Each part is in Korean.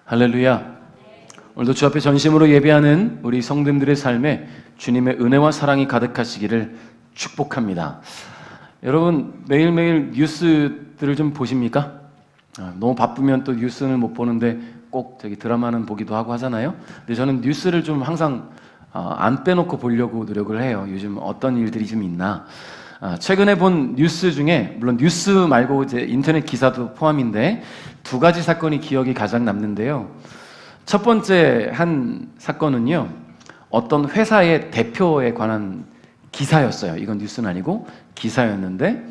할렐루야. 오늘도 주 앞에 전심으로 예배하는 우리 성도님들의 삶에 주님의 은혜와 사랑이 가득하시기를 축복합니다. 여러분 매일매일 뉴스들을 좀 보십니까? 너무 바쁘면 또 뉴스는 못 보는데 꼭 드라마는 보기도 하고 하잖아요. 근데 저는 뉴스를 좀 항상 안 빼놓고 보려고 노력을 해요. 요즘 어떤 일들이 좀 있나. 최근에 본 뉴스 중에, 물론 뉴스 말고 이제 인터넷 기사도 포함인데 두 가지 사건이 기억이 가장 남는데요. 첫 번째 한 사건은요, 어떤 회사의 대표에 관한 기사였어요. 이건 뉴스는 아니고 기사였는데,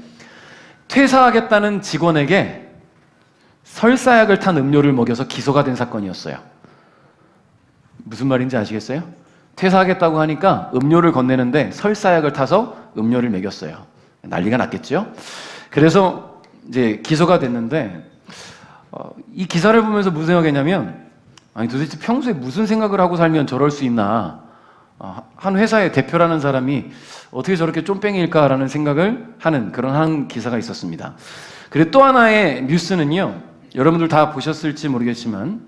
퇴사하겠다는 직원에게 설사약을 탄 음료를 먹여서 기소가 된 사건이었어요. 무슨 말인지 아시겠어요? 퇴사하겠다고 하니까 음료를 건네는데 설사약을 타서 음료를 먹였어요. 난리가 났겠죠? 그래서 이제 기소가 됐는데, 이 기사를 보면서 무슨 생각했냐면, 아니 도대체 평소에 무슨 생각을 하고 살면 저럴 수 있나? 한 회사의 대표라는 사람이 어떻게 저렇게 쫌뺑이일까라는 생각을 하는 그런 한 기사가 있었습니다. 그리고 또 하나의 뉴스는요, 여러분들 다 보셨을지 모르겠지만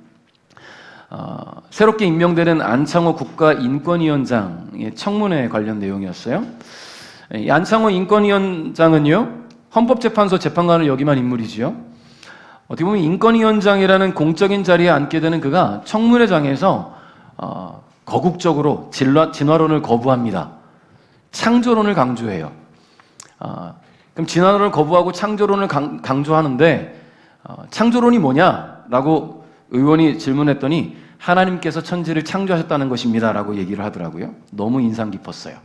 새롭게 임명되는 안창호 국가인권위원장의 청문회 관련 내용이었어요. 이 안창호 인권위원장은요, 헌법재판소 재판관을 역임한 인물이지요. 어떻게 보면 인권위원장이라는 공적인 자리에 앉게 되는 그가 청문회장에서 거국적으로 진화론을 거부합니다. 창조론을 강조해요. 그럼 진화론을 거부하고 창조론을 강조하는데 창조론이 뭐냐라고 의원이 질문했더니 하나님께서 천지를 창조하셨다는 것입니다 라고 얘기를 하더라고요. 너무 인상 깊었어요.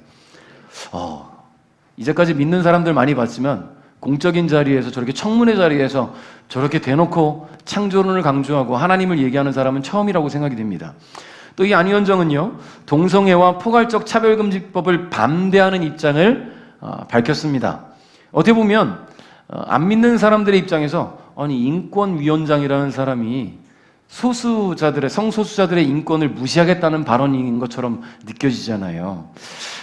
이제까지 믿는 사람들 많이 봤지만 공적인 자리에서, 저렇게 청문회 자리에서 저렇게 대놓고 창조론을 강조하고 하나님을 얘기하는 사람은 처음이라고 생각이 됩니다. 또 이 안 위원장은요, 동성애와 포괄적 차별금지법을 반대하는 입장을 밝혔습니다. 어떻게 보면 안 믿는 사람들의 입장에서, 아니 인권위원장이라는 사람이 성소수자들의 인권을 무시하겠다는 발언인 것처럼 느껴지잖아요.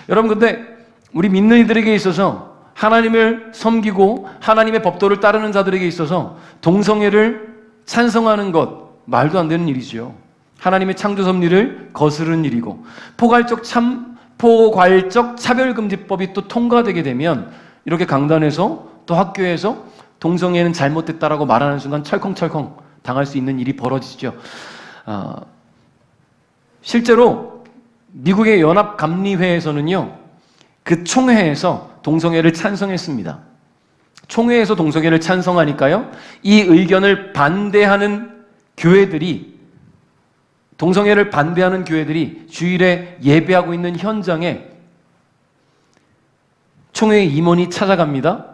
여러분, 근데 우리 믿는 이들에게 있어서, 하나님을 섬기고 하나님의 법도를 따르는 자들에게 있어서 동성애를 찬성하는 것, 말도 안 되는 일이죠. 하나님의 창조 섭리를 거스르는 일이고, 포괄적 차별금지법이 또 통과되게 되면 이렇게 강단에서 또 학교에서 동성애는 잘못됐다라고 말하는 순간 철컹철컹 당할 수 있는 일이 벌어지죠. 실제로 미국의 연합감리회에서는요, 그 총회에서 동성애를 찬성했습니다. 총회에서 동성애를 찬성하니까요, 이 의견을 반대하는 교회들이, 동성애를 반대하는 교회들이 주일에 예배하고 있는 현장에 총회 임원이 찾아갑니다.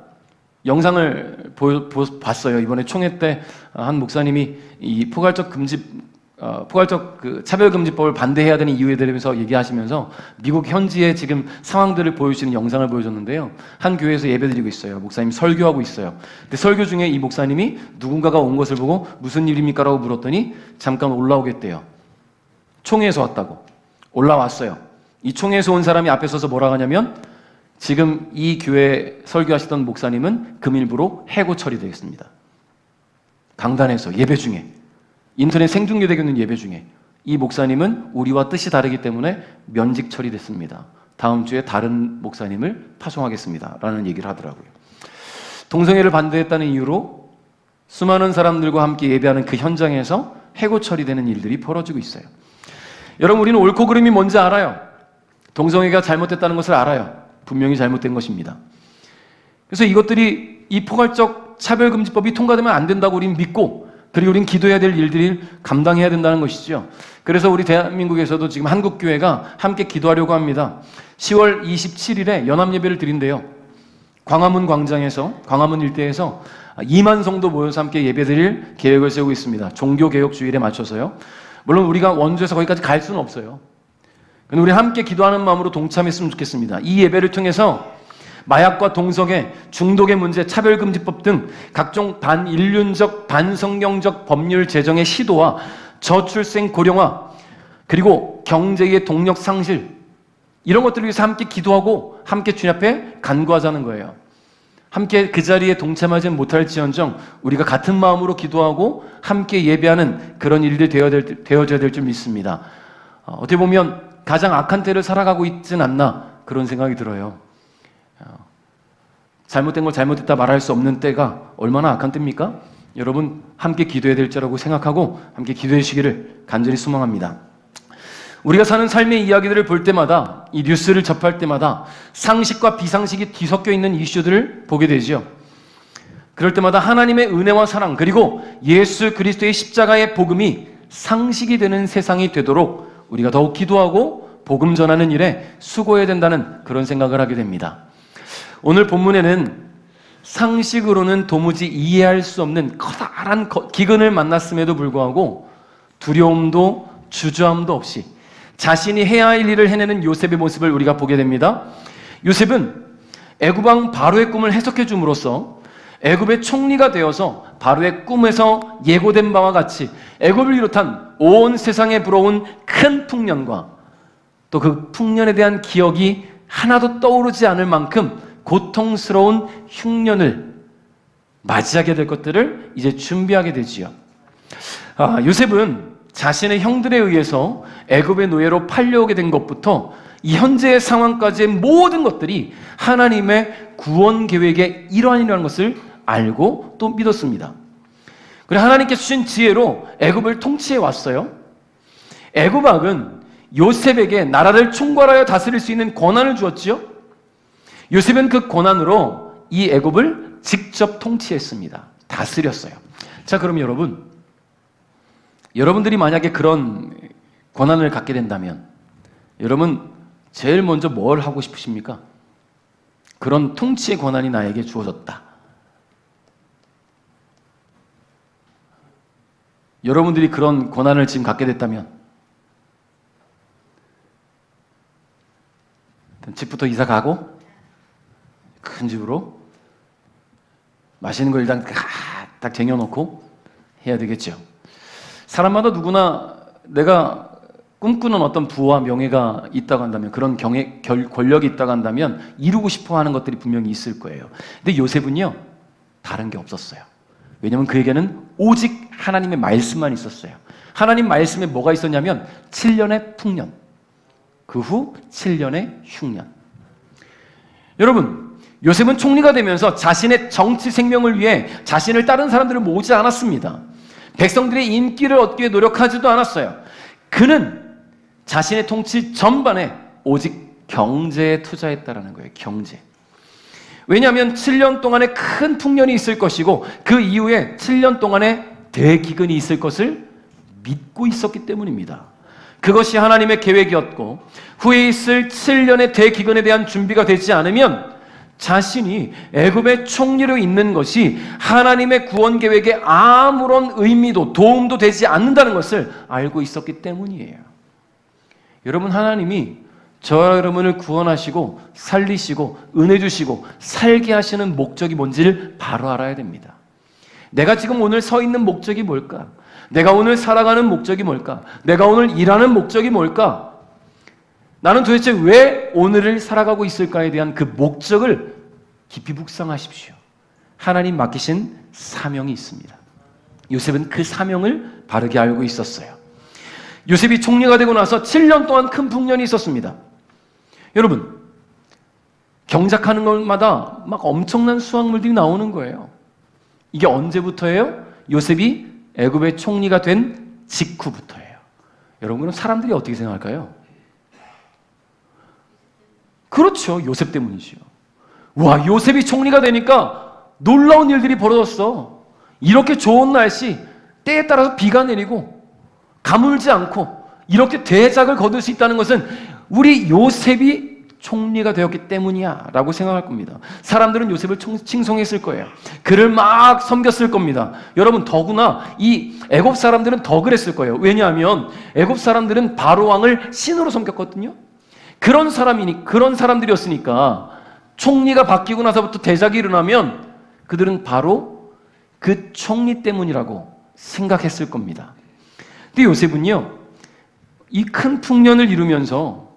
영상을 봤어요. 이번에 총회 때 한 목사님이 이 포괄적 차별금지법을 반대해야 되는 이유에 대해서 얘기하시면서 미국 현지의 지금 상황들을 보여주시는 영상을 보여줬는데요. 한 교회에서 예배드리고 있어요. 목사님이 설교하고 있어요. 근데 설교 중에 이 목사님이 누군가가 온 것을 보고 무슨 일입니까? 라고 물었더니 잠깐 올라오겠대요. 총회에서 왔다고. 올라왔어요. 이 총회에서 온 사람이 앞에 서서 뭐라고 하냐면, 지금 이 교회 설교하시던 목사님은 금일부로 해고 처리되겠습니다. 강단에서 예배 중에, 인터넷 생중계되고 예배 중에 이 목사님은 우리와 뜻이 다르기 때문에 면직 처리됐습니다. 다음 주에 다른 목사님을 파송하겠습니다 라는 얘기를 하더라고요. 동성애를 반대했다는 이유로 수많은 사람들과 함께 예배하는 그 현장에서 해고 처리되는 일들이 벌어지고 있어요. 여러분, 우리는 옳고 그름이 뭔지 알아요. 동성애가 잘못됐다는 것을 알아요. 분명히 잘못된 것입니다. 그래서 이것들이, 이 포괄적 차별금지법이 통과되면 안 된다고 우리는 믿고, 그리고 우리는 기도해야 될 일들을 감당해야 된다는 것이죠. 그래서 우리 대한민국에서도 지금 한국교회가 함께 기도하려고 합니다. 10월 27일에 연합예배를 드린대요. 광화문 광장에서, 광화문 일대에서 2만 성도 모여서 함께 예배드릴 계획을 세우고 있습니다. 종교개혁주일에 맞춰서요. 물론 우리가 원주에서 거기까지 갈 수는 없어요. 근데 우리 함께 기도하는 마음으로 동참했으면 좋겠습니다. 이 예배를 통해서 마약과 동성애, 중독의 문제, 차별금지법 등 각종 반인륜적, 반성경적 법률 제정의 시도와 저출생 고령화, 그리고 경제의 동력 상실, 이런 것들을 위해서 함께 기도하고 함께 주님 앞에 간구하자는 거예요. 함께 그 자리에 동참하지 못할지언정 우리가 같은 마음으로 기도하고 함께 예배하는 그런 일들이 되어져야 될 줄 믿습니다. 어떻게 보면 가장 악한 때를 살아가고 있진 않나 그런 생각이 들어요. 잘못된 걸 잘못했다 말할 수 없는 때가 얼마나 악한 때입니까? 여러분 함께 기도해야 될 줄라고 생각하고 함께 기도해 주시기를 간절히 소망합니다. 우리가 사는 삶의 이야기들을 볼 때마다 이 뉴스를 접할 때마다 상식과 비상식이 뒤섞여 있는 이슈들을 보게 되죠. 그럴 때마다 하나님의 은혜와 사랑 그리고 예수 그리스도의 십자가의 복음이 상식이 되는 세상이 되도록 우리가 더욱 기도하고 복음 전하는 일에 수고해야 된다는 그런 생각을 하게 됩니다. 오늘 본문에는 상식으로는 도무지 이해할 수 없는 커다란 기근을 만났음에도 불구하고 두려움도 주저함도 없이 자신이 해야 할 일을 해내는 요셉의 모습을 우리가 보게 됩니다. 요셉은 애굽 왕 바로의 꿈을 해석해 줌으로써 애굽의 총리가 되어서 바로의 꿈에서 예고된 바와 같이 애굽을 비롯한 온 세상에 불어온 큰 풍년과 또 그 풍년에 대한 기억이 하나도 떠오르지 않을 만큼 고통스러운 흉년을 맞이하게 될 것들을 이제 준비하게 되지요. 요셉은 자신의 형들에 의해서 애굽의 노예로 팔려오게 된 것부터 이 현재의 상황까지의 모든 것들이 하나님의 구원 계획의 일환이라는 것을 알고 또 믿었습니다. 그리고 하나님께 주신 지혜로 애굽을 통치해 왔어요. 애굽 왕은 요셉에게 나라를 총괄하여 다스릴 수 있는 권한을 주었지요. 요셉은 그 권한으로 이 애굽을 직접 통치했습니다. 다스렸어요. 자, 그럼 여러분들이 만약에 그런 권한을 갖게 된다면 여러분 제일 먼저 뭘 하고 싶으십니까? 그런 통치의 권한이 나에게 주어졌다. 여러분들이 그런 권한을 지금 갖게 됐다면 집부터 이사 가고 큰 집으로 맛있는 걸 일단 딱 쟁여놓고 해야 되겠죠. 사람마다 누구나 내가 꿈꾸는 어떤 부와 명예가 있다고 한다면 그런 권력이 있다고 한다면 이루고 싶어 하는 것들이 분명히 있을 거예요. 근데 요셉은요 다른 게 없었어요. 왜냐하면 그에게는 오직 하나님의 말씀만 있었어요. 하나님 말씀에 뭐가 있었냐면 7년의 풍년, 그 후 7년의 흉년. 여러분, 요셉은 총리가 되면서 자신의 정치 생명을 위해 자신을 다른 사람들을 모으지 않았습니다. 백성들의 인기를 얻기 위해 노력하지도 않았어요. 그는 자신의 통치 전반에 오직 경제에 투자했다라는 거예요. 경제. 왜냐하면 7년 동안에 큰 풍년이 있을 것이고 그 이후에 7년 동안에 대기근이 있을 것을 믿고 있었기 때문입니다. 그것이 하나님의 계획이었고 후에 있을 7년의 대기근에 대한 준비가 되지 않으면 자신이 애굽의 총리로 있는 것이 하나님의 구원 계획에 아무런 의미도 도움도 되지 않는다는 것을 알고 있었기 때문이에요. 여러분, 하나님이 저와 여러분을 구원하시고 살리시고 은혜 주시고 살게 하시는 목적이 뭔지를 바로 알아야 됩니다. 내가 지금 오늘 서 있는 목적이 뭘까? 내가 오늘 살아가는 목적이 뭘까? 내가 오늘 일하는 목적이 뭘까? 나는 도대체 왜 오늘을 살아가고 있을까에 대한 그 목적을 깊이 묵상하십시오. 하나님 맡기신 사명이 있습니다. 요셉은 그 사명을 바르게 알고 있었어요. 요셉이 총리가 되고 나서 7년 동안 큰 풍년이 있었습니다. 여러분, 경작하는 것마다 막 엄청난 수확물들이 나오는 거예요. 이게 언제부터예요? 요셉이 애굽의 총리가 된 직후부터예요. 여러분, 사람들이 어떻게 생각할까요? 그렇죠. 요셉 때문이죠. 와, 요셉이 총리가 되니까 놀라운 일들이 벌어졌어. 이렇게 좋은 날씨, 때에 따라서 비가 내리고 가물지 않고 이렇게 대작을 거둘 수 있다는 것은 우리 요셉이 총리가 되었기 때문이야 라고 생각할 겁니다. 사람들은 요셉을 칭송했을 거예요. 그를 막 섬겼을 겁니다. 여러분, 더구나 이 애굽 사람들은 더 그랬을 거예요. 왜냐하면 애굽 사람들은 바로 왕을 신으로 섬겼거든요. 그런 사람들이었으니까 총리가 바뀌고 나서부터 대작이 일어나면 그들은 바로 그 총리 때문이라고 생각했을 겁니다. 근데 요셉은요, 이 큰 풍년을 이루면서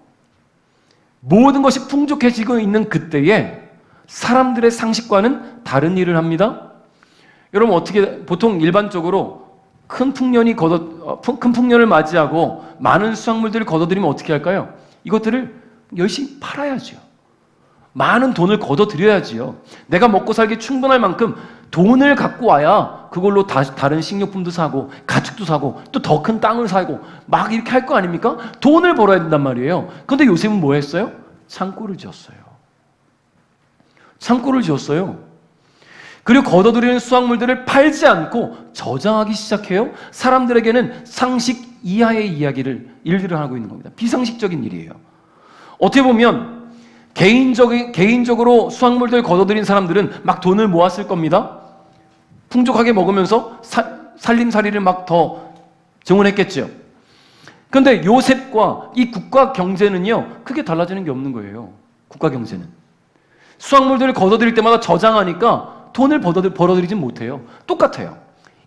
모든 것이 풍족해지고 있는 그때에 사람들의 상식과는 다른 일을 합니다. 여러분 어떻게 보통 일반적으로 큰 풍년을 맞이하고 많은 수확물들을 거둬들이면 어떻게 할까요? 이것들을 열심히 팔아야죠. 많은 돈을 거둬들여야지요. 내가 먹고 살기 충분할 만큼 돈을 갖고 와야 그걸로 다른 식료품도 사고 가축도 사고 또 더 큰 땅을 사고 막 이렇게 할 거 아닙니까? 돈을 벌어야 된단 말이에요. 그런데 요셉은 뭐 했어요? 창고를 지었어요. 창고를 지었어요. 그리고 거둬들이는 수확물들을 팔지 않고 저장하기 시작해요. 사람들에게는 상식 이하의 일들을 하고 있는 겁니다. 비상식적인 일이에요. 어떻게 보면 개인적으로 수확물들 거둬들인 사람들은 막 돈을 모았을 겁니다. 풍족하게 먹으면서 살림살이를 막 더 증언했겠죠. 그런데 요셉과 이 국가 경제는요, 크게 달라지는 게 없는 거예요. 국가 경제는. 수확물들을 거둬들일 때마다 저장하니까 돈을 벌어들이진 못해요. 똑같아요.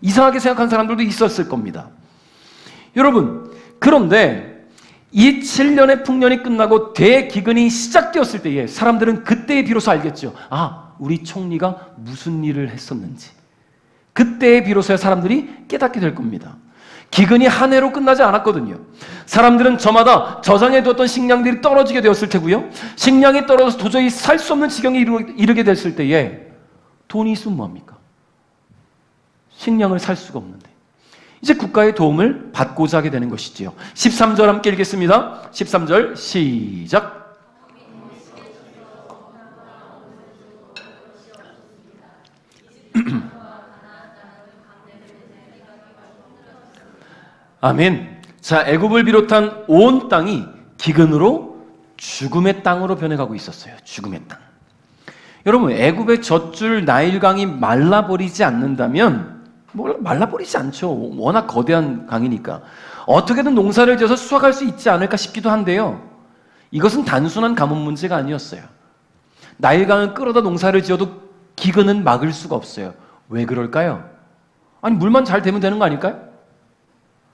이상하게 생각한 사람들도 있었을 겁니다. 여러분, 그런데 이 7년의 풍년이 끝나고 대기근이 시작되었을 때에 사람들은 그때에 비로소 알겠죠. 아, 우리 총리가 무슨 일을 했었는지. 그때에 비로소야 사람들이 깨닫게 될 겁니다. 기근이 한 해로 끝나지 않았거든요. 사람들은 저마다 저장해두었던 식량들이 떨어지게 되었을 테고요. 식량이 떨어져서 도저히 살 수 없는 지경에 이르게 됐을 때에 돈이 있으면 뭐합니까? 식량을 살 수가 없는데. 이제 국가의 도움을 받고자 하게 되는 것이지요. 13절 함께 읽겠습니다. 13절 시작. 아멘. 자, 애굽을 비롯한 온 땅이 기근으로 죽음의 땅으로 변해가고 있었어요. 죽음의 땅. 여러분, 애굽의 젖줄 나일강이 말라버리지 않는다면 말라버리지 않죠. 워낙 거대한 강이니까. 어떻게든 농사를 지어서 수확할 수 있지 않을까 싶기도 한데요. 이것은 단순한 가뭄 문제가 아니었어요. 나일강을 끌어다 농사를 지어도 기근은 막을 수가 없어요. 왜 그럴까요? 아니, 물만 잘 되면 되는 거 아닐까요?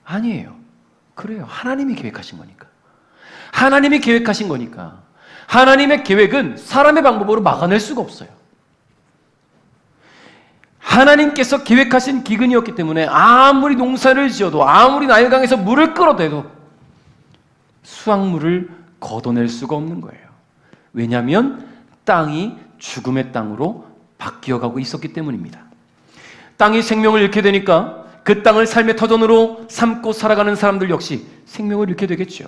아니에요. 그래요. 하나님이 계획하신 거니까. 하나님이 계획하신 거니까. 하나님의 계획은 사람의 방법으로 막아낼 수가 없어요. 하나님께서 계획하신 기근이었기 때문에 아무리 농사를 지어도 아무리 나일강에서 물을 끌어대도 수확물을 걷어낼 수가 없는 거예요. 왜냐하면 땅이 죽음의 땅으로 바뀌어가고 있었기 때문입니다. 땅이 생명을 잃게 되니까 그 땅을 삶의 터전으로 삼고 살아가는 사람들 역시 생명을 잃게 되겠죠.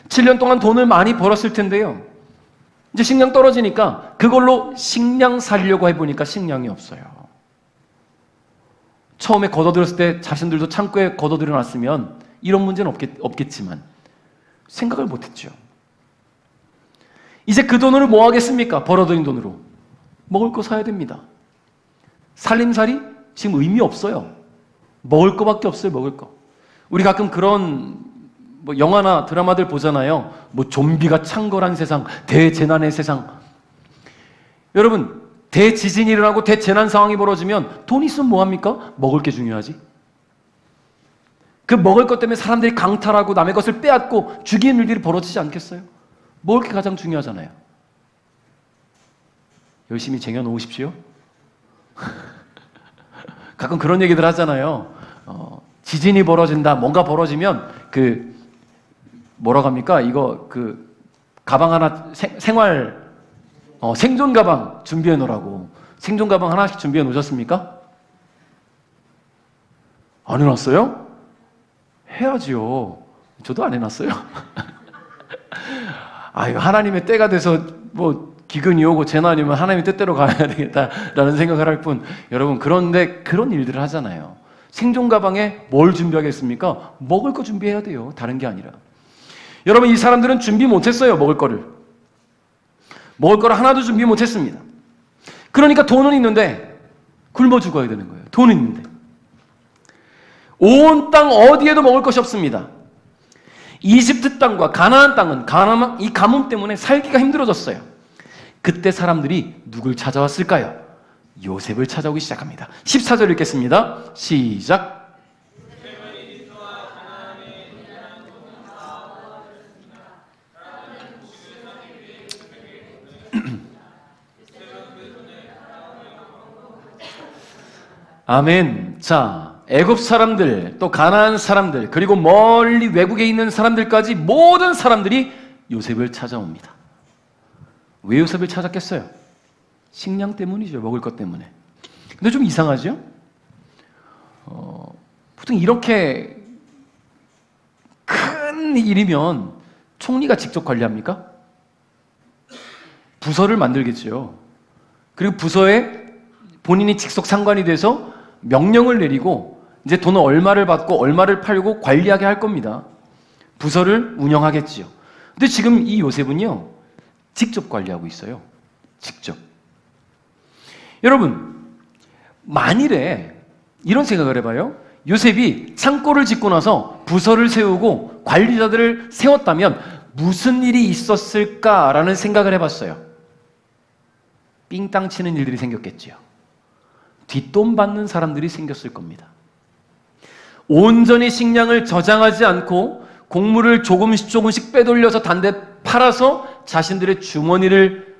7년 동안 돈을 많이 벌었을 텐데요. 이제 식량 떨어지니까 그걸로 식량 살려고 해보니까 식량이 없어요. 처음에 걷어들였을 때 자신들도 창고에 걷어들여 놨으면 이런 문제는 없겠지만 생각을 못했죠. 이제 그 돈으로 뭐 하겠습니까? 벌어들인 돈으로. 먹을 거 사야 됩니다. 살림살이 지금 의미 없어요. 먹을 거밖에 없어요. 먹을 거. 우리 가끔 그런 영화나 드라마들 보잖아요. 좀비가 창궐한 세상, 대재난의 세상. 여러분, 대지진이 일어나고 대재난 상황이 벌어지면 돈 있으면 뭐합니까? 먹을 게 중요하지. 그 먹을 것 때문에 사람들이 강탈하고 남의 것을 빼앗고 죽이는 일들이 벌어지지 않겠어요? 먹을 게 가장 중요하잖아요. 열심히 쟁여놓으십시오. 가끔 그런 얘기들 하잖아요. 지진이 벌어진다, 뭔가 벌어지면 뭐라고 합니까? 가방 하나 생존 가방 준비해 놓으라고. 생존 가방 하나씩 준비해 놓으셨습니까? 안 해놨어요? 해야지요. 저도 안 해놨어요. 아유, 하나님의 때가 돼서 기근이 오고 재난이 오면 하나님의 뜻대로 가야 되겠다라는 생각을 할 뿐, 여러분, 그런데 그런 일들을 하잖아요. 생존 가방에 뭘 준비하겠습니까? 먹을 거 준비해야 돼요. 다른 게 아니라. 여러분, 이 사람들은 준비 못했어요. 먹을 거를 하나도 준비 못했습니다. 그러니까 돈은 있는데 굶어 죽어야 되는 거예요. 돈은 있는데. 온 땅 어디에도 먹을 것이 없습니다. 이집트 땅과 가나안 땅은 이 가뭄 때문에 살기가 힘들어졌어요. 그때 사람들이 누굴 찾아왔을까요? 요셉을 찾아오기 시작합니다. 14절 읽겠습니다. 시작. 아멘. 자, 애굽 사람들, 또 가나안 사람들, 그리고 멀리 외국에 있는 사람들까지 모든 사람들이 요셉을 찾아옵니다. 왜 요셉을 찾았겠어요? 식량 때문이죠. 먹을 것 때문에. 근데 좀 이상하죠? 보통 이렇게 큰 일이면 총리가 직접 관리합니까? 부서를 만들겠죠. 그리고 부서에 본인이 직속 상관이 돼서 명령을 내리고 이제 돈을 얼마를 받고 얼마를 팔고 관리하게 할 겁니다. 부서를 운영하겠지요. 근데 지금 이 요셉은요, 직접 관리하고 있어요. 직접. 여러분, 만일에 이런 생각을 해봐요. 요셉이 창고를 짓고 나서 부서를 세우고 관리자들을 세웠다면 무슨 일이 있었을까라는 생각을 해봤어요. 삥땅 치는 일들이 생겼겠지요. 뒷돈 받는 사람들이 생겼을 겁니다. 온전히 식량을 저장하지 않고 곡물을 조금씩 빼돌려서 단대 팔아서 자신들의 주머니를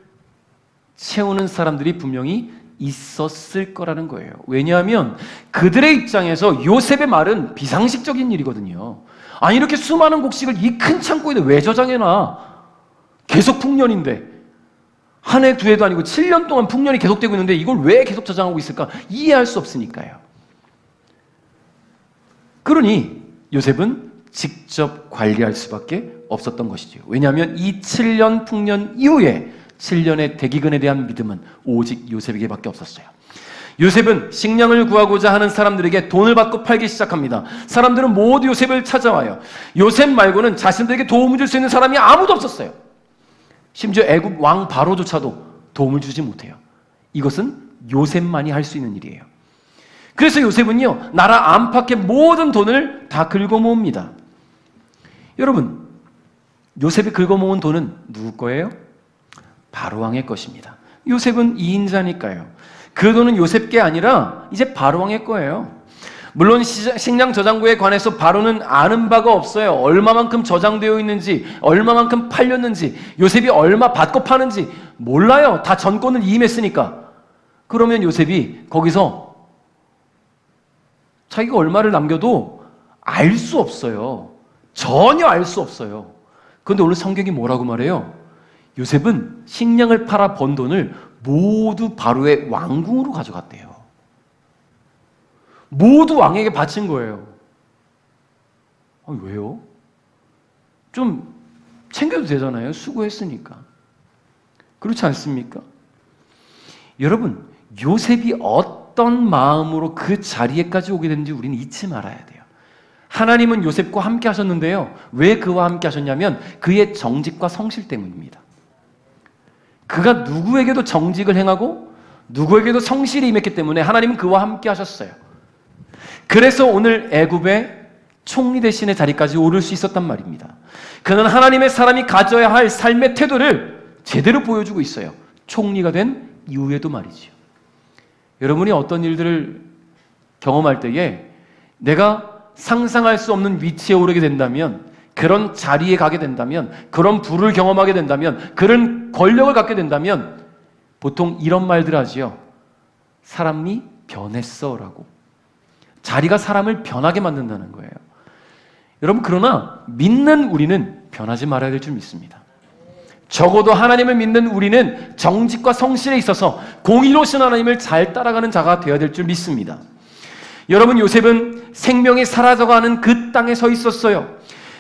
채우는 사람들이 분명히 있었을 거라는 거예요. 왜냐하면 그들의 입장에서 요셉의 말은 비상식적인 일이거든요. 아니, 이렇게 수많은 곡식을 이 큰 창고에 왜 저장해놔? 계속 풍년인데, 한 해, 두 해도 아니고 7년 동안 풍년이 계속되고 있는데 이걸 왜 계속 저장하고 있을까? 이해할 수 없으니까요. 그러니 요셉은 직접 관리할 수밖에 없었던 것이죠. 왜냐하면 이 7년 풍년 이후에 7년의 대기근에 대한 믿음은 오직 요셉에게밖에 없었어요. 요셉은 식량을 구하고자 하는 사람들에게 돈을 받고 팔기 시작합니다. 사람들은 모두 요셉을 찾아와요. 요셉 말고는 자신들에게 도움을 줄 수 있는 사람이 아무도 없었어요. 심지어 애굽 왕 바로조차도 도움을 주지 못해요. 이것은 요셉만이 할 수 있는 일이에요. 그래서 요셉은요, 나라 안팎의 모든 돈을 다 긁어모읍니다. 여러분, 요셉이 긁어모은 돈은 누구 거예요? 바로왕의 것입니다. 요셉은 2인자니까요. 그 돈은 요셉 게 아니라 이제 바로왕의 거예요. 물론 식량 저장고에 관해서 바로는 아는 바가 없어요. 얼마만큼 저장되어 있는지, 얼마만큼 팔렸는지, 요셉이 얼마 받고 파는지 몰라요. 다 전권을 이임했으니까. 그러면 요셉이 거기서 자기가 얼마를 남겨도 알 수 없어요. 전혀 알 수 없어요. 그런데 오늘 성경이 뭐라고 말해요? 요셉은 식량을 팔아 번 돈을 모두 바로의 왕궁으로 가져갔대요. 모두 왕에게 바친 거예요. 왜요? 좀 챙겨도 되잖아요. 수고했으니까. 그렇지 않습니까? 여러분, 요셉이 어떤 마음으로 그 자리에까지 오게 됐는지 우리는 잊지 말아야 돼요. 하나님은 요셉과 함께 하셨는데요. 왜 그와 함께 하셨냐면 그의 정직과 성실 때문입니다. 그가 누구에게도 정직을 행하고 누구에게도 성실히 임했기 때문에 하나님은 그와 함께 하셨어요. 그래서 오늘 애굽의 총리 대신의 자리까지 오를 수 있었단 말입니다. 그는 하나님의 사람이 가져야 할 삶의 태도를 제대로 보여주고 있어요. 총리가 된 이후에도 말이지요. 여러분이 어떤 일들을 경험할 때에 내가 상상할 수 없는 위치에 오르게 된다면, 그런 자리에 가게 된다면, 그런 부를 경험하게 된다면, 그런 권력을 갖게 된다면 보통 이런 말들 하지요. 사람이 변했어 라고. 자리가 사람을 변하게 만든다는 거예요. 여러분, 그러나 믿는 우리는 변하지 말아야 될 줄 믿습니다. 적어도 하나님을 믿는 우리는 정직과 성실에 있어서 공의로우신 하나님을 잘 따라가는 자가 되어야 될 줄 믿습니다. 여러분, 요셉은 생명이 사라져가는 그 땅에 서 있었어요.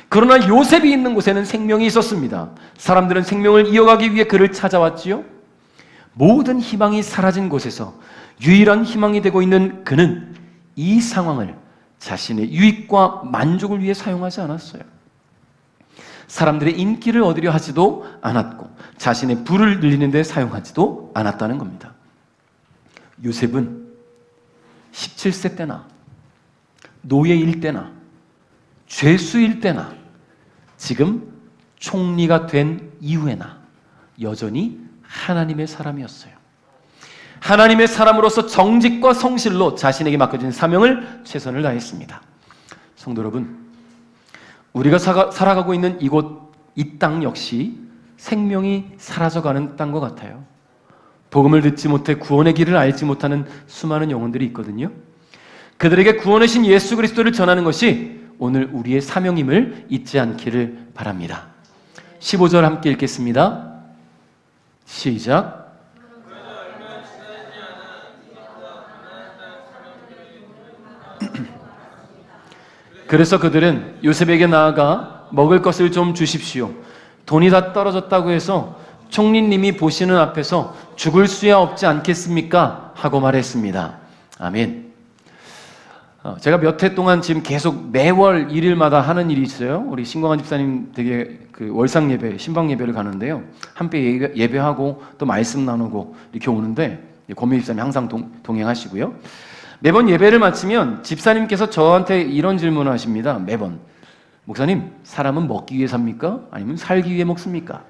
그러나 요셉이 있는 곳에는 생명이 있었습니다. 사람들은 생명을 이어가기 위해 그를 찾아왔지요. 모든 희망이 사라진 곳에서 유일한 희망이 되고 있는 그는 이 상황을 자신의 유익과 만족을 위해 사용하지 않았어요. 사람들의 인기를 얻으려 하지도 않았고 자신의 부를 늘리는 데 사용하지도 않았다는 겁니다. 요셉은 17세 때나 노예일 때나 죄수일 때나 지금 총리가 된 이후에나 여전히 하나님의 사람이었어요. 하나님의 사람으로서 정직과 성실로 자신에게 맡겨진 사명을 최선을 다했습니다. 성도 여러분, 우리가 살아가고 있는 이곳, 이 땅 역시 생명이 사라져가는 땅과 같아요. 복음을 듣지 못해 구원의 길을 알지 못하는 수많은 영혼들이 있거든요. 그들에게 구원하신 예수 그리스도를 전하는 것이 오늘 우리의 사명임을 잊지 않기를 바랍니다. 15절 함께 읽겠습니다. 시작. 그래서 그들은 요셉에게 나아가 먹을 것을 좀 주십시오. 돈이 다 떨어졌다고 해서 총리님이 보시는 앞에서 죽을 수야 없지 않겠습니까? 하고 말했습니다. 아멘. 제가 몇 해 동안 지금 계속 매월 일일마다 하는 일이 있어요. 우리 신광환 집사님 되게 그 월상 예배, 신방 예배를 가는데요. 함께 예배하고 또 말씀 나누고 이렇게 오는데 권미 집사님 항상 동행하시고요. 매번 예배를 마치면 집사님께서 저한테 이런 질문을 하십니다. 매번. 목사님, 사람은 먹기 위해 삽니까? 아니면 살기 위해 먹습니까?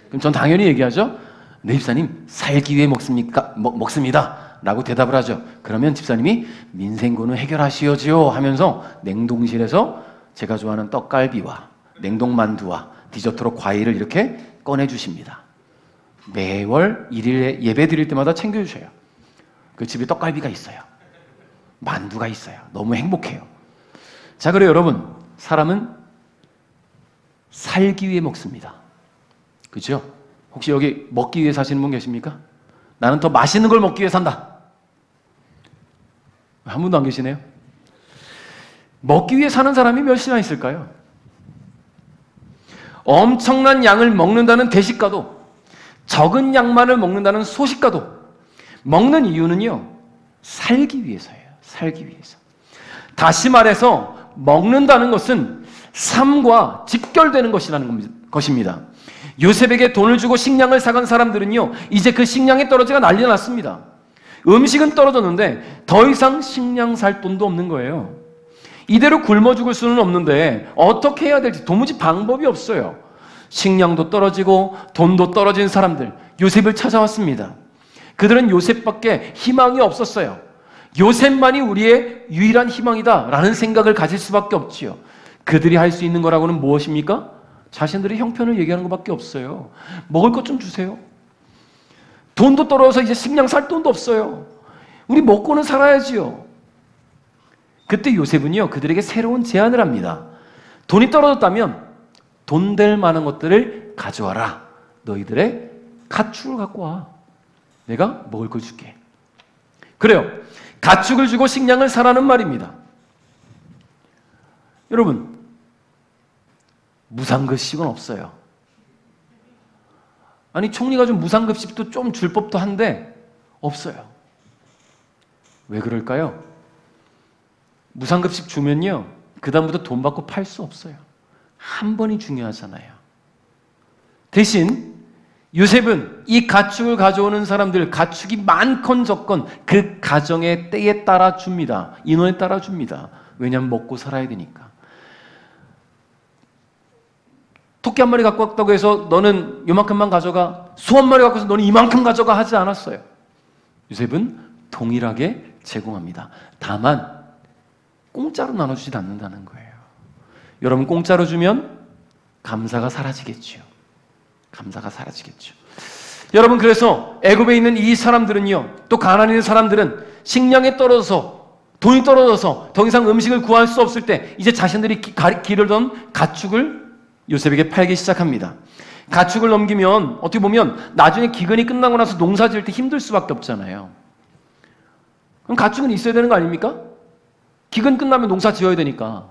그럼 전 당연히 얘기하죠. 네, 집사님, 살기 위해 먹습니까? 먹습니다. 라고 대답을 하죠. 그러면 집사님이 민생고는 해결하시오지요 하면서 냉동실에서 제가 좋아하는 떡갈비와 냉동만두와 디저트로 과일을 이렇게 꺼내주십니다. 매월 일일에 예배 드릴 때마다 챙겨주셔요. 그 집에 떡갈비가 있어요. 만두가 있어요. 너무 행복해요. 자, 그래요 여러분. 사람은 살기 위해 먹습니다. 그렇죠? 혹시 여기 먹기 위해 사시는 분 계십니까? 나는 더 맛있는 걸 먹기 위해 산다. 한 분도 안 계시네요. 먹기 위해 사는 사람이 몇이나 있을까요? 엄청난 양을 먹는다는 대식가도, 적은 양만을 먹는다는 소식가도 먹는 이유는요, 살기 위해서예요. 살기 위해서. 다시 말해서 먹는다는 것은 삶과 직결되는 것입니다. 요셉에게 돈을 주고 식량을 사간 사람들은요, 이제 그 식량이 떨어지가 난리가 났습니다. 음식은 떨어졌는데 더 이상 식량 살 돈도 없는 거예요. 이대로 굶어 죽을 수는 없는데 어떻게 해야 될지 도무지 방법이 없어요. 식량도 떨어지고 돈도 떨어진 사람들, 요셉을 찾아왔습니다. 그들은 요셉밖에 희망이 없었어요. 요셉만이 우리의 유일한 희망이다 라는 생각을 가질 수밖에 없지요. 그들이 할 수 있는 거라고는 무엇입니까? 자신들의 형편을 얘기하는 것밖에 없어요. 먹을 것 좀 주세요. 돈도 떨어져서 이제 식량 살 돈도 없어요. 우리 먹고는 살아야지요. 그때 요셉은요, 그들에게 새로운 제안을 합니다. 돈이 떨어졌다면 돈 될 만한 것들을 가져와라. 너희들의 가축을 갖고 와. 내가 먹을 걸 줄게. 그래요. 가축을 주고 식량을 사라는 말입니다. 여러분, 무상급식은 없어요. 아니, 총리가 좀 무상급식도 좀 줄 법도 한데 없어요. 왜 그럴까요? 무상급식 주면요, 그 다음부터 돈 받고 팔 수 없어요. 한 번이 중요하잖아요. 대신 요셉은 이 가축을 가져오는 사람들, 가축이 많건 적건 그 가정의 때에 따라 줍니다. 인원에 따라 줍니다. 왜냐하면 먹고 살아야 되니까. 토끼 한 마리 갖고 왔다고 해서 너는 요만큼만 가져가, 소 한 마리 갖고 와서 너는 이만큼 가져가 하지 않았어요. 요셉은 동일하게 제공합니다. 다만 공짜로 나눠주지 않는다는 거예요. 여러분, 공짜로 주면 감사가 사라지겠죠. 감사가 사라지겠죠. 여러분, 그래서 애굽에 있는 이 사람들은요, 또 가나안에 있는 사람들은 식량에 떨어져서, 돈이 떨어져서 더 이상 음식을 구할 수 없을 때 이제 자신들이 기르던 가축을 요셉에게 팔기 시작합니다. 가축을 넘기면 어떻게 보면 나중에 기근이 끝나고 나서 농사 지을 때 힘들 수밖에 없잖아요. 그럼 가축은 있어야 되는 거 아닙니까? 기근 끝나면 농사 지어야 되니까.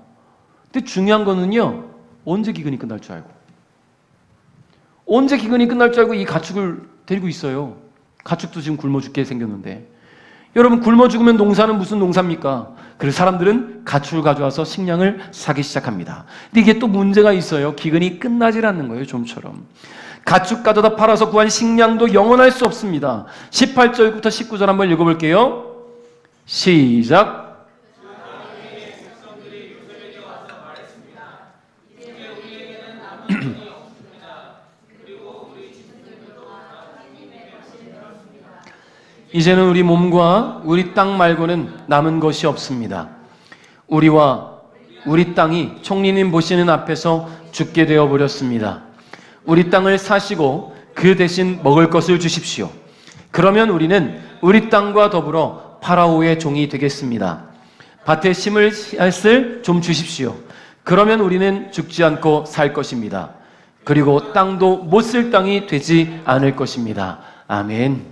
근데 중요한 거는요, 언제 기근이 끝날 줄 알고, 언제 기근이 끝날 줄 알고 이 가축을 데리고 있어요. 가축도 지금 굶어 죽게 생겼는데. 여러분, 굶어 죽으면 농사는 무슨 농사입니까? 그래서 사람들은 가축을 가져와서 식량을 사기 시작합니다. 근데 이게 또 문제가 있어요. 기근이 끝나질 않는 거예요, 좀처럼. 가축 가져다 팔아서 구한 식량도 영원할 수 없습니다. 18절부터 19절 한번 읽어볼게요. 시작. 이제는 우리 몸과 우리 땅 말고는 남은 것이 없습니다. 우리와 우리 땅이 총리님 보시는 앞에서 죽게 되어버렸습니다. 우리 땅을 사시고 그 대신 먹을 것을 주십시오. 그러면 우리는 우리 땅과 더불어 파라오의 종이 되겠습니다. 밭에 심을 씨앗을 좀 주십시오. 그러면 우리는 죽지 않고 살 것입니다. 그리고 땅도 못 쓸 땅이 되지 않을 것입니다. 아멘.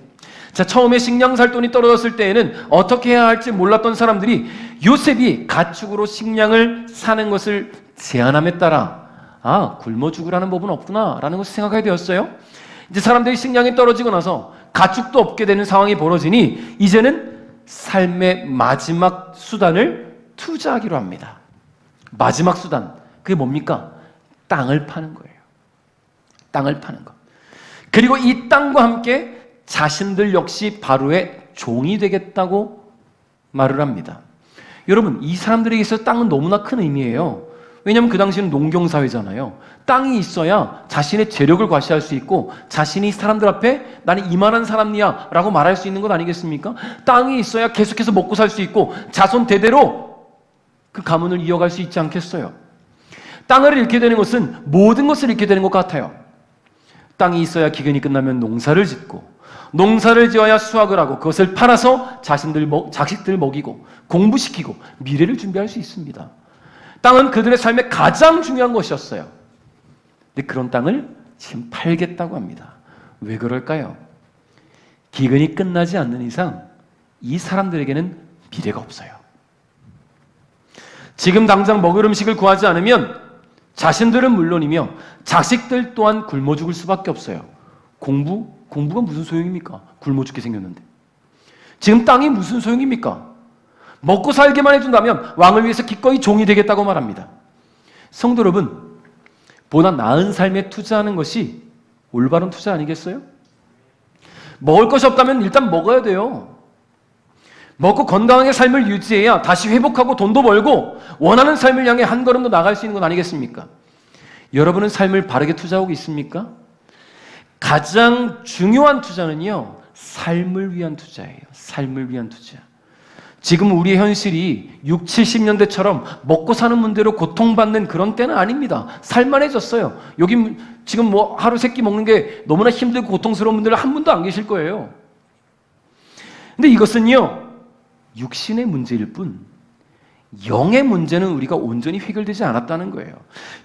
자, 처음에 식량살돈이 떨어졌을 때에는 어떻게 해야 할지 몰랐던 사람들이 요셉이 가축으로 식량을 사는 것을 제안함에 따라 굶어 죽으라는 법은 없구나 라는 것을 생각하게 되었어요. 이제 사람들이 식량이 떨어지고 나서 가축도 없게 되는 상황이 벌어지니 이제는 삶의 마지막 수단을 투자하기로 합니다. 마지막 수단, 그게 뭡니까? 땅을 파는 거예요. 땅을 파는 것. 그리고 이 땅과 함께 자신들 역시 바로의 종이 되겠다고 말을 합니다. 여러분, 이 사람들에게 있어서 땅은 너무나 큰 의미예요. 왜냐하면 그 당시는 농경사회잖아요. 땅이 있어야 자신의 재력을 과시할 수 있고 자신이 사람들 앞에 나는 이만한 사람이야 라고 말할 수 있는 것 아니겠습니까? 땅이 있어야 계속해서 먹고 살 수 있고 자손 대대로 그 가문을 이어갈 수 있지 않겠어요? 땅을 잃게 되는 것은 모든 것을 잃게 되는 것 같아요. 땅이 있어야 기근이 끝나면 농사를 짓고 농사를 지어야 수확을 하고 그것을 팔아서 자식들 먹이고 공부시키고 미래를 준비할 수 있습니다. 땅은 그들의 삶에 가장 중요한 것이었어요. 근데 그런 땅을 지금 팔겠다고 합니다. 왜 그럴까요? 기근이 끝나지 않는 이상 이 사람들에게는 미래가 없어요. 지금 당장 먹을 음식을 구하지 않으면 자신들은 물론이며 자식들 또한 굶어 죽을 수밖에 없어요. 공부가 무슨 소용입니까? 굶어 죽게 생겼는데. 지금 땅이 무슨 소용입니까? 먹고 살기만 해준다면 왕을 위해서 기꺼이 종이 되겠다고 말합니다. 성도 여러분, 보다 나은 삶에 투자하는 것이 올바른 투자 아니겠어요? 먹을 것이 없다면 일단 먹어야 돼요. 먹고 건강하게 삶을 유지해야 다시 회복하고 돈도 벌고 원하는 삶을 향해 한 걸음 더 나갈 수 있는 건 아니겠습니까? 여러분은 삶을 바르게 투자하고 있습니까? 가장 중요한 투자는요, 삶을 위한 투자예요. 삶을 위한 투자. 지금 우리의 현실이 60, 70년대처럼 먹고 사는 문제로 고통받는 그런 때는 아닙니다. 살만해졌어요. 여기 지금 뭐 하루 세 끼 먹는 게 너무나 힘들고 고통스러운 분들 한 분도 안 계실 거예요. 근데 이것은요, 육신의 문제일 뿐 영의 문제는 우리가 온전히 해결되지 않았다는 거예요.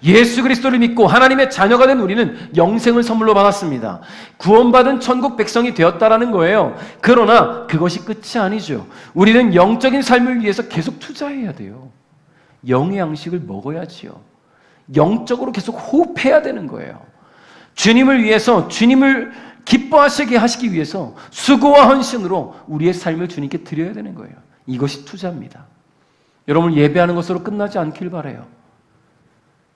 예수 그리스도를 믿고 하나님의 자녀가 된 우리는 영생을 선물로 받았습니다. 구원받은 천국 백성이 되었다라는 거예요. 그러나 그것이 끝이 아니죠. 우리는 영적인 삶을 위해서 계속 투자해야 돼요. 영의 양식을 먹어야지요. 영적으로 계속 호흡해야 되는 거예요. 주님을 위해서, 주님을 기뻐하시게 하시기 위해서 수고와 헌신으로 우리의 삶을 주님께 드려야 되는 거예요. 이것이 투자입니다. 여러분, 예배하는 것으로 끝나지 않길 바라요.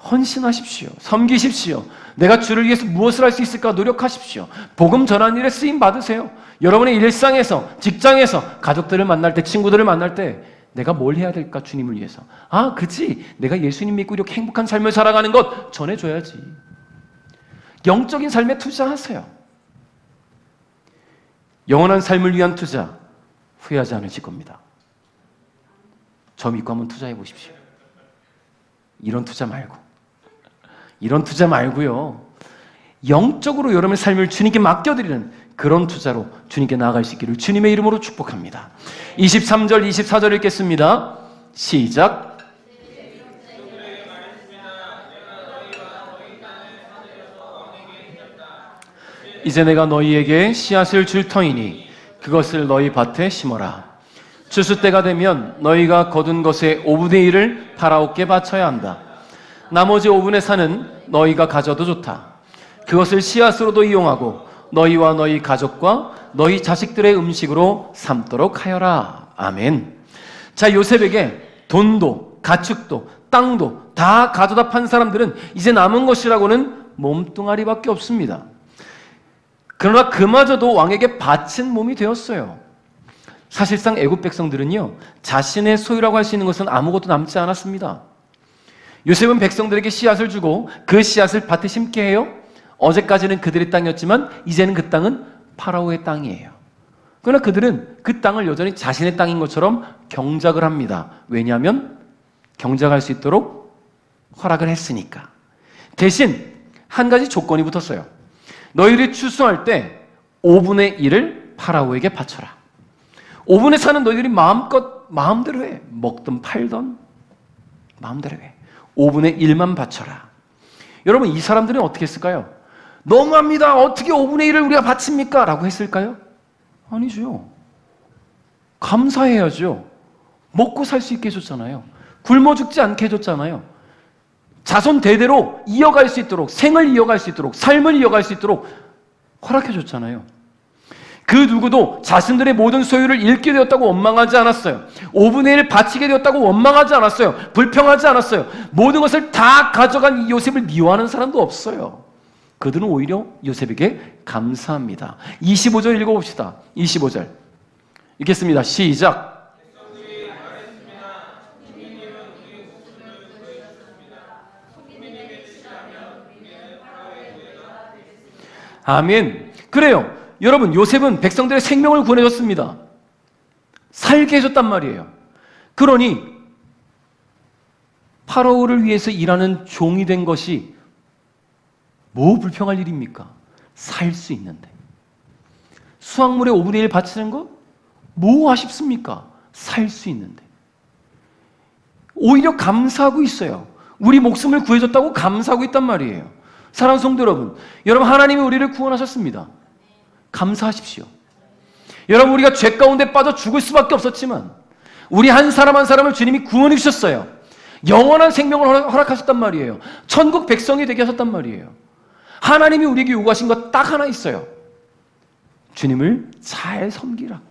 헌신하십시오. 섬기십시오. 내가 주를 위해서 무엇을 할 수 있을까 노력하십시오. 복음 전하는 일에 쓰임 받으세요. 여러분의 일상에서, 직장에서, 가족들을 만날 때, 친구들을 만날 때 내가 뭘 해야 될까? 주님을 위해서. 그치? 내가 예수님 믿고 이렇게 행복한 삶을 살아가는 것 전해줘야지. 영적인 삶에 투자하세요. 영원한 삶을 위한 투자, 후회하지 않으실 겁니다. 저 믿고 한번 투자해 보십시오. 이런 투자 말고요. 영적으로 여러분의 삶을 주님께 맡겨드리는 그런 투자로 주님께 나아갈 수 있기를 주님의 이름으로 축복합니다. 23절, 24절 읽겠습니다. 시작. 이제 내가 너희에게 씨앗을 줄 터이니 그것을 너희 밭에 심어라. 추수 때가 되면 너희가 거둔 것의 5분의 1을 파라오께 바쳐야 한다. 나머지 5분의 4는 너희가 가져도 좋다. 그것을 씨앗으로도 이용하고 너희와 너희 가족과 너희 자식들의 음식으로 삼도록 하여라. 아멘. 자, 요셉에게 돈도 가축도 땅도 다 가져다 판 사람들은 이제 남은 것이라고는 몸뚱아리밖에 없습니다. 그러나 그마저도 왕에게 바친 몸이 되었어요. 사실상 애굽 백성들은요, 자신의 소유라고 할 수 있는 것은 아무것도 남지 않았습니다. 요셉은 백성들에게 씨앗을 주고 그 씨앗을 밭에 심게 해요. 어제까지는 그들의 땅이었지만 이제는 그 땅은 파라오의 땅이에요. 그러나 그들은 그 땅을 여전히 자신의 땅인 것처럼 경작을 합니다. 왜냐하면 경작할 수 있도록 허락을 했으니까. 대신 한 가지 조건이 붙었어요. 너희들이 추수할 때 5분의 1을 파라오에게 바쳐라. 5분에 사는 너희들이 마음대로 해. 먹든 팔든 마음대로 해. 5분의 1만 바쳐라. 여러분, 이 사람들은 어떻게 했을까요? 너무합니다. 어떻게 5분의 1을 우리가 바칩니까? 라고 했을까요? 아니죠. 감사해야죠. 먹고 살 수 있게 해줬잖아요. 굶어 죽지 않게 해줬잖아요. 자손 대대로 이어갈 수 있도록, 생을 이어갈 수 있도록, 삶을 이어갈 수 있도록 허락해줬잖아요. 그 누구도 자신들의 모든 소유를 잃게 되었다고 원망하지 않았어요. 5분의 1 바치게 되었다고 원망하지 않았어요. 불평하지 않았어요. 모든 것을 다 가져간 이 요셉을 미워하는 사람도 없어요. 그들은 오히려 요셉에게 감사합니다. 25절 읽어봅시다. 25절 읽겠습니다. 시작. 아멘. 그래요. 여러분, 요셉은 백성들의 생명을 구원해줬습니다. 살게 해줬단 말이에요. 그러니 파라오를 위해서 일하는 종이 된 것이 뭐 불평할 일입니까? 살 수 있는데. 수확물의 5분의 1 바치는 거? 뭐 아쉽습니까? 살 수 있는데. 오히려 감사하고 있어요. 우리 목숨을 구해줬다고 감사하고 있단 말이에요. 사랑하는 성도 여러분, 하나님이 우리를 구원하셨습니다. 감사하십시오. 여러분, 우리가 죄 가운데 빠져 죽을 수밖에 없었지만 우리 한 사람 한 사람을 주님이 구원해 주셨어요. 영원한 생명을 허락하셨단 말이에요. 천국 백성이 되게 하셨단 말이에요. 하나님이 우리에게 요구하신 것 딱 하나 있어요. 주님을 잘 섬기라고.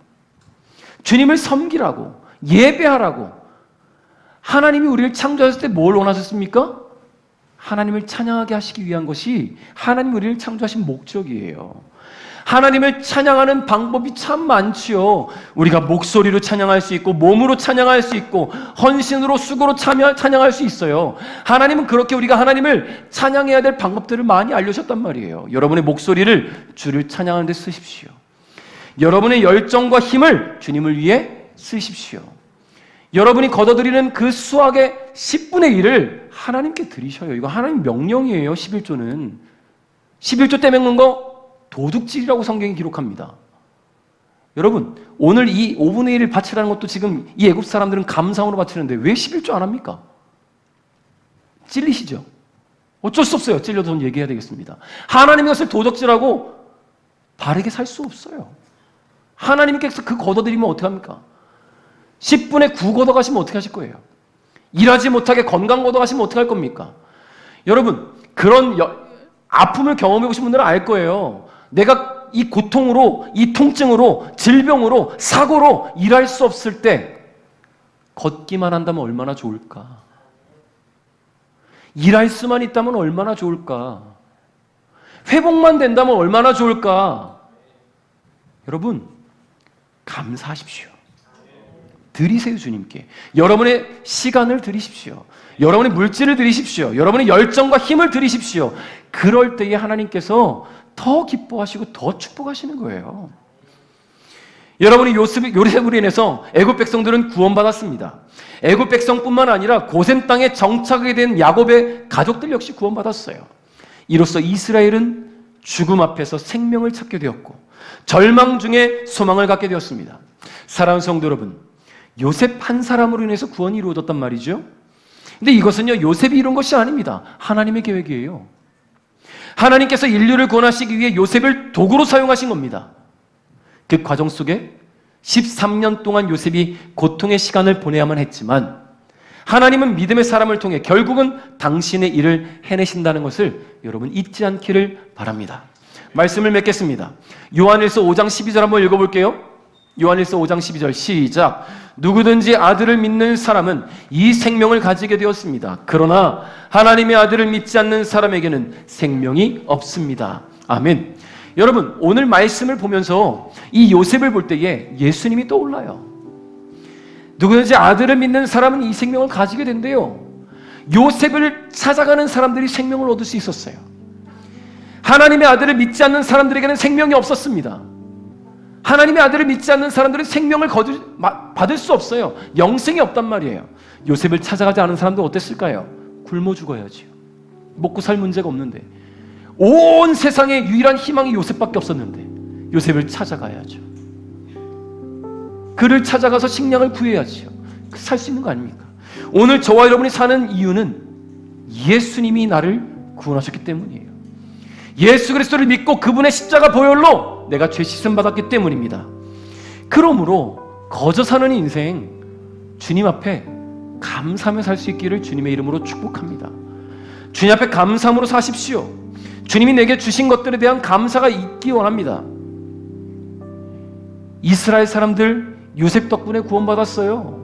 주님을 섬기라고. 예배하라고. 하나님이 우리를 창조하셨을 때 뭘 원하셨습니까? 하나님을 찬양하게 하시기 위한 것이 하나님이 우리를 창조하신 목적이에요. 하나님을 찬양하는 방법이 참 많지요. 우리가 목소리로 찬양할 수 있고 몸으로 찬양할 수 있고 헌신으로 수고로 찬양할 수 있어요. 하나님은 그렇게 우리가 하나님을 찬양해야 될 방법들을 많이 알려주셨단 말이에요. 여러분의 목소리를 주를 찬양하는 데 쓰십시오. 여러분의 열정과 힘을 주님을 위해 쓰십시오. 여러분이 거둬들이는 그 수확의 10분의 1을 하나님께 드리셔요. 이거 하나님 명령이에요. 11조는. 11조 떼먹는 거 도둑질이라고 성경이 기록합니다. 여러분, 오늘 이 5분의 1을 바치라는 것도 지금 이 애굽 사람들은 감사함으로 바치는데 왜 11조 안 합니까? 찔리시죠? 어쩔 수 없어요. 찔려도 좀 얘기해야 되겠습니다. 하나님의 것을 도적질하고 바르게 살 수 없어요. 하나님께서 그 걷어들이면 어떡합니까? 10분의 9 걷어가시면 어떻게 하실 거예요? 일하지 못하게 건강 걷어가시면 어떻게 할 겁니까? 여러분, 그런 아픔을 경험해 보신 분들은 알 거예요. 내가 이 고통으로, 이 통증으로, 질병으로, 사고로 일할 수 없을 때 걷기만 한다면 얼마나 좋을까? 일할 수만 있다면 얼마나 좋을까? 회복만 된다면 얼마나 좋을까? 여러분, 감사하십시오. 드리세요, 주님께. 여러분의 시간을 드리십시오. 여러분의 물질을 드리십시오. 여러분의 열정과 힘을 드리십시오. 그럴 때에 하나님께서 더 기뻐하시고 더 축복하시는 거예요. 여러분이 요셉으로 인해서 애굽 백성들은 구원받았습니다. 애굽 백성뿐만 아니라 고센 땅에 정착하게 된 야곱의 가족들 역시 구원받았어요. 이로써 이스라엘은 죽음 앞에서 생명을 찾게 되었고 절망 중에 소망을 갖게 되었습니다. 사랑하는 성도 여러분, 요셉 한 사람으로 인해서 구원이 이루어졌단 말이죠. 근데 이것은요, 요셉이 이룬 것이 아닙니다. 하나님의 계획이에요. 하나님께서 인류를 구원하시기 위해 요셉을 도구로 사용하신 겁니다. 그 과정 속에 13년 동안 요셉이 고통의 시간을 보내야만 했지만 하나님은 믿음의 사람을 통해 결국은 당신의 일을 해내신다는 것을 여러분 잊지 않기를 바랍니다. 말씀을 맺겠습니다. 요한일서 5장 12절 한번 읽어볼게요. 요한일서 5장 12절 시작. 누구든지 아들을 믿는 사람은 이 생명을 가지게 되었습니다. 그러나 하나님의 아들을 믿지 않는 사람에게는 생명이 없습니다. 아멘. 여러분, 오늘 말씀을 보면서 이 요셉을 볼 때에 예수님이 떠올라요. 누구든지 아들을 믿는 사람은 이 생명을 가지게 된대요. 요셉을 찾아가는 사람들이 생명을 얻을 수 있었어요. 하나님의 아들을 믿지 않는 사람들에게는 생명이 없었습니다. 하나님의 아들을 믿지 않는 사람들은 생명을 받을 수 없어요. 영생이 없단 말이에요. 요셉을 찾아가지 않은 사람들 어땠을까요? 굶어 죽어야지요. 먹고 살 문제가 없는데 온 세상에 유일한 희망이 요셉밖에 없었는데 요셉을 찾아가야죠. 그를 찾아가서 식량을 구해야지요. 살 수 있는 거 아닙니까? 오늘 저와 여러분이 사는 이유는 예수님이 나를 구원하셨기 때문이에요. 예수 그리스도를 믿고 그분의 십자가 보혈로 내가 죄 씻음 받았기 때문입니다. 그러므로 거저 사는 인생 주님 앞에 감사하며 살 수 있기를 주님의 이름으로 축복합니다. 주님 앞에 감사함으로 사십시오. 주님이 내게 주신 것들에 대한 감사가 있기 원합니다. 이스라엘 사람들 요셉 덕분에 구원받았어요.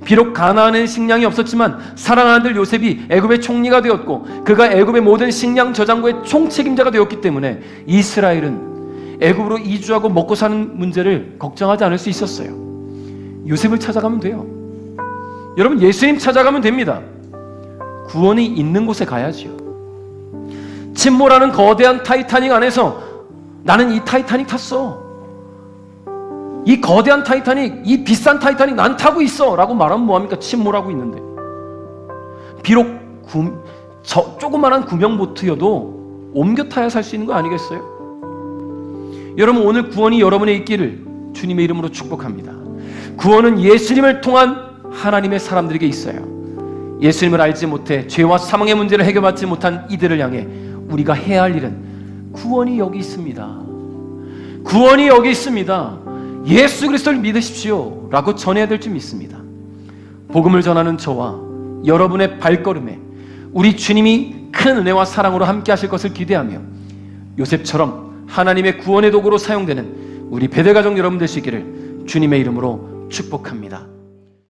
비록 가나안에 식량이 없었지만 사랑하는 아들 요셉이 애굽의 총리가 되었고 그가 애굽의 모든 식량 저장고의 총책임자가 되었기 때문에 이스라엘은 애굽으로 이주하고 먹고 사는 문제를 걱정하지 않을 수 있었어요. 요셉을 찾아가면 돼요. 여러분, 예수님 찾아가면 됩니다. 구원이 있는 곳에 가야지요. 침몰하는 거대한 타이타닉 안에서 나는 이 타이타닉 탔어, 이 거대한 타이타닉, 이 비싼 타이타닉 난 타고 있어 라고 말하면 뭐합니까? 침몰하고 있는데. 비록 조그만한 구명보트여도 옮겨 타야 살 수 있는 거 아니겠어요? 여러분, 오늘 구원이 여러분의 있기를 주님의 이름으로 축복합니다. 구원은 예수님을 통한 하나님의 사람들에게 있어요. 예수님을 알지 못해 죄와 사망의 문제를 해결받지 못한 이들을 향해 우리가 해야 할 일은 구원이 여기 있습니다. 구원이 여기 있습니다. 예수 그리스도를 믿으십시오 라고 전해야 될 줄 믿습니다. 복음을 전하는 저와 여러분의 발걸음에 우리 주님이 큰 은혜와 사랑으로 함께 하실 것을 기대하며 요셉처럼 하나님의 구원의 도구로 사용되는 우리 베델가족 여러분 되시기를 주님의 이름으로 축복합니다.